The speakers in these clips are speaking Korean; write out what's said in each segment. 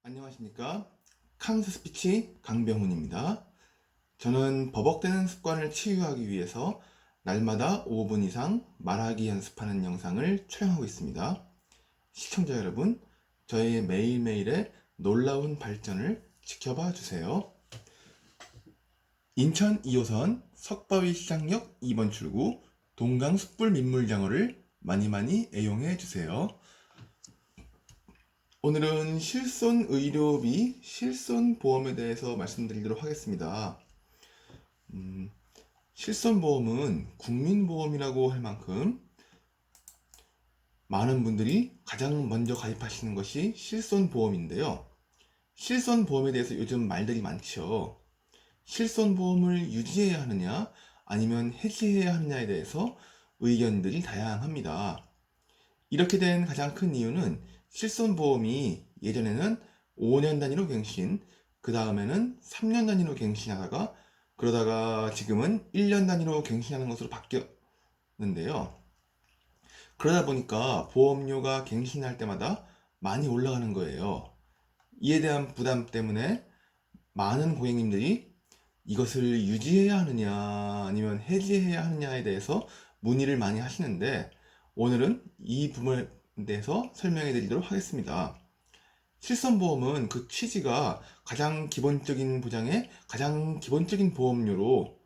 안녕하십니까. 캉스 스피치 강병훈입니다. 저는 버벅대는 습관을 치유하기 위해서 날마다 5분 이상 말하기 연습하는 영상을 촬영하고 있습니다. 시청자 여러분, 저의 매일매일의 놀라운 발전을 지켜봐 주세요. 인천 2호선 석바위 시장역 2번 출구 동강 숯불 민물장어를 많이 애용해 주세요. 오늘은 실손의료비, 실손보험에 대해서 말씀드리도록 하겠습니다. 실손보험은 국민보험이라고 할 만큼 많은 분들이 가장 먼저 가입하시는 것이 실손보험인데요. 실손보험에 대해서 요즘 말들이 많죠. 실손보험을 유지해야 하느냐, 아니면 해지해야 하느냐에 대해서 의견들이 다양합니다. 이렇게 된 가장 큰 이유는 실손보험이 예전에는 5년 단위로 갱신, 그 다음에는 3년 단위로 갱신하다가 그러다가 지금은 1년 단위로 갱신하는 것으로 바뀌었는데요. 그러다 보니까 보험료가 갱신할 때마다 많이 올라가는 거예요. 이에 대한 부담 때문에 많은 고객님들이 이것을 유지해야 하느냐 아니면 해지해야 하느냐에 대해서 문의를 많이 하시는데 오늘은 이 부분에 대해서 설명해 드리도록 하겠습니다. 실손보험은 그 취지가 가장 기본적인 보장의 가장 기본적인 보험료로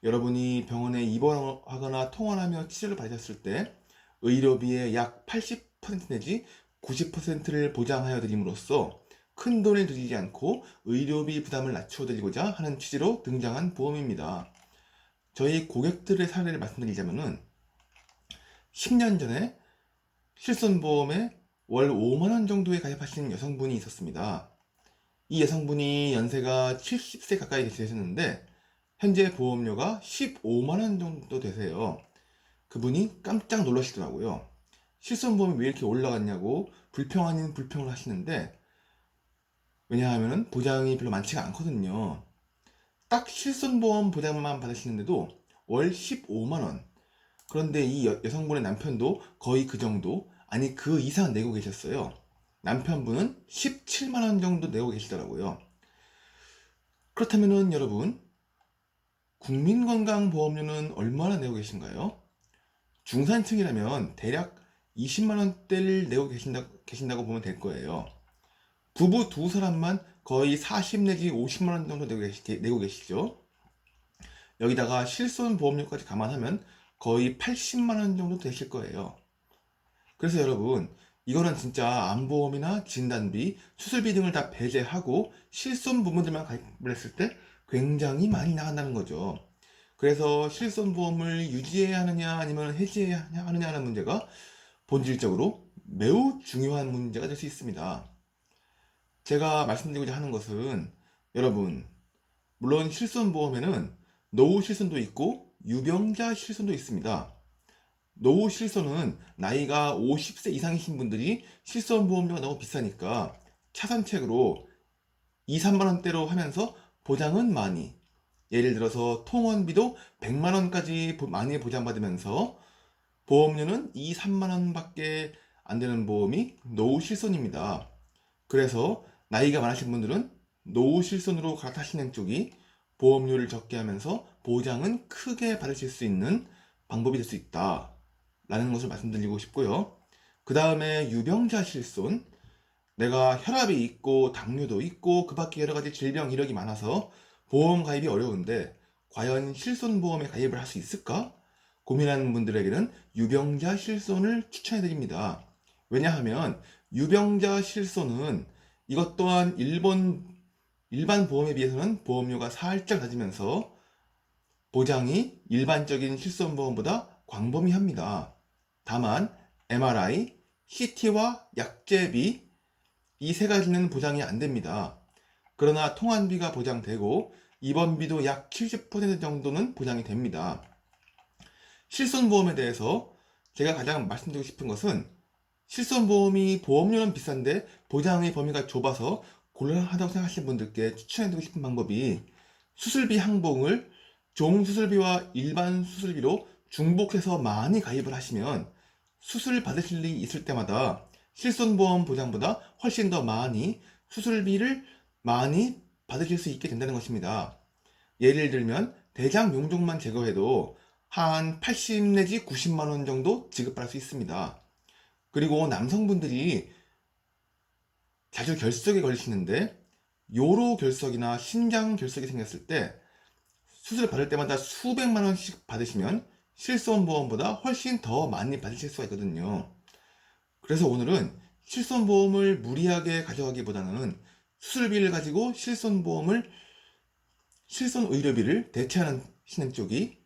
여러분이 병원에 입원하거나 통원하며 치료를 받으셨을 때 의료비의 약 80% 내지 90%를 보장하여 드림으로써 큰 돈을 들이지 않고 의료비 부담을 낮추어 드리고자 하는 취지로 등장한 보험입니다. 저희 고객들의 사례를 말씀드리자면은 10년 전에 실손보험에 월 5만 원 정도에 가입하신 여성분이 있었습니다. 이 여성분이 연세가 70세 가까이 되셨는데 현재 보험료가 15만 원 정도 되세요. 그분이 깜짝 놀라시더라고요. 실손보험이 왜 이렇게 올라갔냐고 불평 아닌 불평을 하시는데 왜냐하면 보장이 별로 많지가 않거든요. 딱 실손보험 보장만 받으시는데도 월 15만 원. 그런데 이 여성분의 남편도 거의 그 정도, 아니 그 이상 내고 계셨어요. 남편분은 17만 원 정도 내고 계시더라고요. 그렇다면은 여러분, 국민건강보험료는 얼마나 내고 계신가요? 중산층이라면 대략 20만 원대를 내고 계신다고 보면 될 거예요. 부부 두 사람만 거의 40 내지 50만 원 정도 내고 계시죠. 여기다가 실손보험료까지 감안하면 거의 80만 원 정도 되실 거예요. 그래서 여러분, 이거는 진짜 암보험이나 진단비, 수술비 등을 다 배제하고 실손 부분들만 가입을 했을 때 굉장히 많이 나간다는 거죠. 그래서 실손보험을 유지해야 하느냐 아니면 해지해야 하느냐는 문제가 본질적으로 매우 중요한 문제가 될 수 있습니다. 제가 말씀드리고자 하는 것은 여러분, 물론 실손보험에는 노후 실손도 있고 유병자 실손도 있습니다. 노후 실손은 나이가 50세 이상이신 분들이 실손보험료가 너무 비싸니까 차선책으로 2, 3만 원대로 하면서 보장은 많이, 예를 들어서 통원비도 100만 원까지 많이 보장받으면서 보험료는 2, 3만 원밖에 안 되는 보험이 노후 실손입니다. 그래서 나이가 많으신 분들은 노후 실손으로 갈아타시는 쪽이 보험료를 적게 하면서 보장은 크게 받으실 수 있는 방법이 될 수 있다 라는 것을 말씀드리고 싶고요. 그 다음에 유병자 실손, 내가 혈압이 있고 당뇨도 있고 그 밖에 여러 가지 질병 이력이 많아서 보험 가입이 어려운데 과연 실손보험에 가입을 할 수 있을까? 고민하는 분들에게는 유병자 실손을 추천해 드립니다. 왜냐하면 유병자 실손은 이것 또한 일반 보험에 비해서는 보험료가 살짝 낮으면서 보장이 일반적인 실손보험보다 광범위합니다. 다만 MRI, CT와 약제비 이 세 가지는 보장이 안 됩니다. 그러나 통환비가 보장되고 입원비도 약 70% 정도는 보장이 됩니다. 실손보험에 대해서 제가 가장 말씀드리고 싶은 것은 실손보험이 보험료는 비싼데 보장의 범위가 좁아서 곤란하다고 생각하시는 분들께 추천해드리고 싶은 방법이 수술비 항봉을 종수술비와 일반 수술비로 중복해서 많이 가입을 하시면 수술 받으실 일이 있을 때마다 실손보험 보장보다 훨씬 더 많이 수술비를 많이 받으실 수 있게 된다는 것입니다. 예를 들면 대장 용종만 제거해도 한 80 내지 90만 원 정도 지급할 수 있습니다. 그리고 남성분들이 자주 결석에 걸리시는데 요로 결석이나 신장 결석이 생겼을 때 수술을 받을 때마다 수백만 원씩 받으시면 실손보험보다 훨씬 더 많이 받으실 수가 있거든요. 그래서 오늘은 실손보험을 무리하게 가져가기보다는 수술비를 가지고 실손의료비를 대체하는 시는 쪽이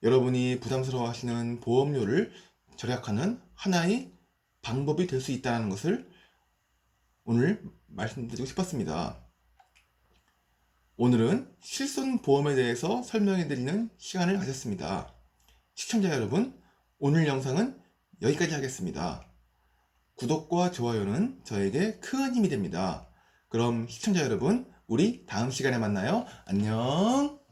여러분이 부담스러워 하시는 보험료를 절약하는 하나의 방법이 될 수 있다는 것을 오늘 말씀드리고 싶었습니다. 오늘은 실손보험에 대해서 설명해 드리는 시간을 가졌습니다. 시청자 여러분, 오늘 영상은 여기까지 하겠습니다. 구독과 좋아요는 저에게 큰 힘이 됩니다. 그럼 시청자 여러분, 우리 다음 시간에 만나요. 안녕!